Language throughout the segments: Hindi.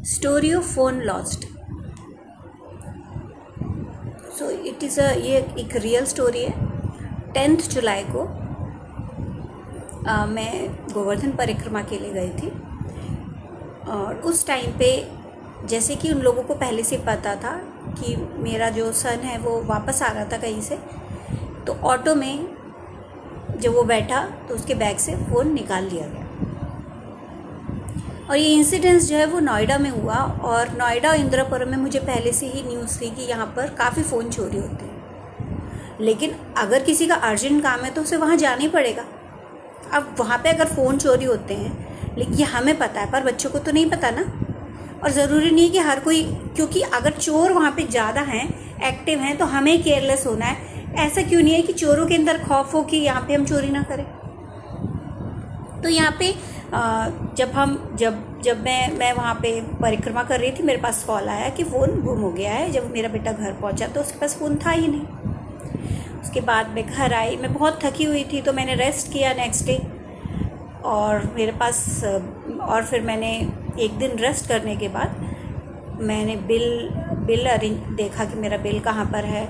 Story of phone lost. So it is ये एक रियल स्टोरी है। 10 जुलाई को मैं गोवर्धन परिक्रमा के लिए गई थी और उस टाइम पे जैसे कि उन लोगों को पहले से पता था कि मेरा जो सन है वो वापस आ रहा था कहीं से, तो ऑटो में जब वो बैठा तो उसके बैग से फ़ोन निकाल लिया गया। और ये इंसिडेंस जो है वो नोएडा में हुआ, और नोएडा इंदिरापुरम में मुझे पहले से ही न्यूज़ थी कि यहाँ पर काफ़ी फ़ोन चोरी होते हैं। लेकिन अगर किसी का अर्जेंट काम है तो उसे वहाँ जाना ही पड़ेगा। अब वहाँ पे अगर फ़ोन चोरी होते हैं, लेकिन ये हमें पता है पर बच्चों को तो नहीं पता ना। और ज़रूरी नहीं कि हर कोई, क्योंकि अगर चोर वहाँ पे ज़्यादा हैं, एक्टिव हैं, तो हमें केयरलेस होना है। ऐसा क्यों नहीं है कि चोरों के अंदर खौफ हो कि यहाँ पे हम चोरी ना करें। तो यहाँ पे जब मैं वहाँ पे परिक्रमा कर रही थी, मेरे पास कॉल आया कि फ़ोन गुम हो गया है। जब मेरा बेटा घर पहुँचा तो उसके पास फ़ोन था ही नहीं। उसके बाद मैं घर आई, मैं बहुत थकी हुई थी, तो मैंने रेस्ट किया नेक्स्ट डे। और मेरे पास और फिर मैंने एक दिन रेस्ट करने के बाद मैंने बिल अरेंज देखा कि मेरा बिल कहाँ पर है।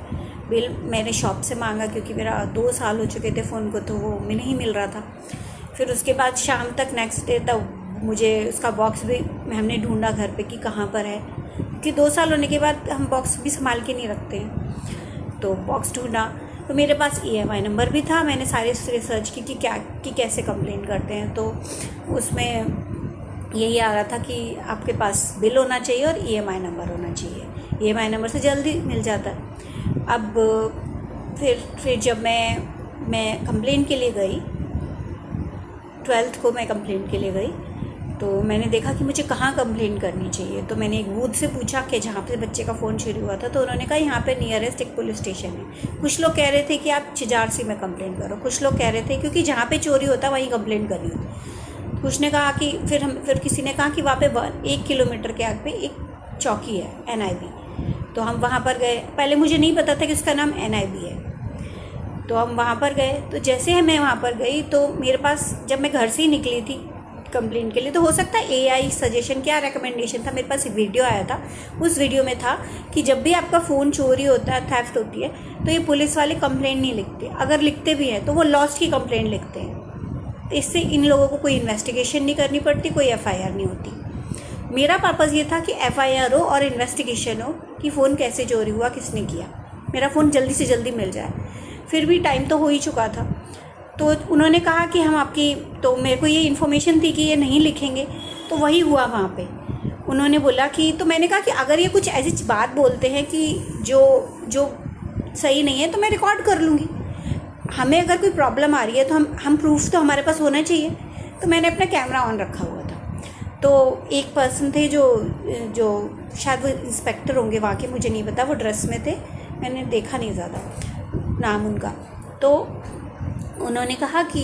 बिल मैंने शॉप से मांगा क्योंकि मेरा 2 साल हो चुके थे फ़ोन को, तो वो नहीं मिल रहा था। फिर उसके बाद शाम तक नेक्स्ट डे तक मुझे उसका बॉक्स भी हमने ढूंढा घर पे कि कहाँ पर है, क्योंकि 2 साल होने के बाद हम बॉक्स भी संभाल के नहीं रखते हैं। तो बॉक्स ढूंढा तो मेरे पास EMI नंबर भी था। मैंने सारे रिसर्च की कि कैसे कंप्लेन करते हैं, तो उसमें यही आ रहा था कि आपके पास बिल होना चाहिए और EMI नंबर होना चाहिए। EMI नंबर से जल्दी मिल जाता है। अब फिर जब मैं कंप्लेन के लिए गई, 12th को मैं कंप्लेंट के लिए गई, तो मैंने देखा कि मुझे कहाँ कंप्लेंट करनी चाहिए। तो मैंने एक बूथ से पूछा कि जहाँ पे बच्चे का फ़ोन चोरी हुआ था, तो उन्होंने कहा यहाँ पे नियरेस्ट एक पुलिस स्टेशन है। कुछ लोग कह रहे थे कि आप चिजारसी में कंप्लेंट करो, कुछ लोग कह रहे थे क्योंकि जहाँ पे चोरी होता है वहीं कंप्लेंट करनी होती। कुछ ने कहा कि फिर किसी ने कहा कि वहाँ पे 1 किलोमीटर के आगे पे एक चौकी है NIB, तो हम वहाँ पर गए। पहले मुझे नहीं पता था कि उसका नाम NIB है, तो हम वहाँ पर गए। तो जैसे मैं वहाँ पर गई तो मेरे पास, जब मैं घर से ही निकली थी कंप्लेंट के लिए, तो हो सकता है AI सजेशन क्या रिकमेंडेशन था, मेरे पास एक वीडियो आया था। उस वीडियो में था कि जब भी आपका फ़ोन चोरी होता है, थेफ्ट होती है, तो ये पुलिस वाले कंप्लेंट नहीं लिखते। अगर लिखते भी हैं तो वो लॉस्ट की कंप्लेंट लिखते हैं। तो इससे इन लोगों को कोई इन्वेस्टिगेशन नहीं करनी पड़ती, कोई FIR नहीं होती। मेरा पर्पज़ ये था कि FIR हो और इन्वेस्टिगेशन हो कि फ़ोन कैसे चोरी हुआ, किसने किया, मेरा फ़ोन जल्दी से जल्दी मिल जाए। फिर भी टाइम तो हो ही चुका था। तो उन्होंने कहा कि हम आपकी, तो मेरे को ये इन्फॉर्मेशन थी कि ये नहीं लिखेंगे, तो वही हुआ वहाँ पे। उन्होंने बोला कि, तो मैंने कहा कि अगर ये कुछ ऐसी बात बोलते हैं कि जो सही नहीं है तो मैं रिकॉर्ड कर लूँगी। हमें अगर कोई प्रॉब्लम आ रही है तो हम प्रूफ तो हमारे पास होना चाहिए। तो मैंने अपना कैमरा ऑन रखा हुआ था। तो एक पर्सन थे जो शायद वो इंस्पेक्टर होंगे वहाँ के, मुझे नहीं पता, वो ड्रेस में थे, मैंने देखा नहीं ज़्यादा नाम उनका। तो उन्होंने कहा कि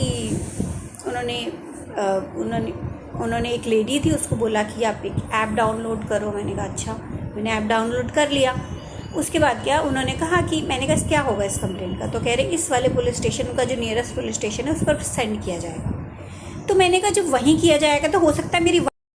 उन्होंने एक लेडी थी, उसको बोला कि आप एक ऐप डाउनलोड करो। मैंने कहा अच्छा, मैंने ऐप डाउनलोड कर लिया। उसके बाद क्या उन्होंने कहा कि, मैंने कहा क्या होगा इस कंप्लेंट का, तो कह रहे इस वाले पुलिस स्टेशन का, जो नियरेस्ट पुलिस स्टेशन है, उस पर सेंड किया जाएगा। तो मैंने कहा जब वहीं किया जाएगा तो हो सकता है मेरी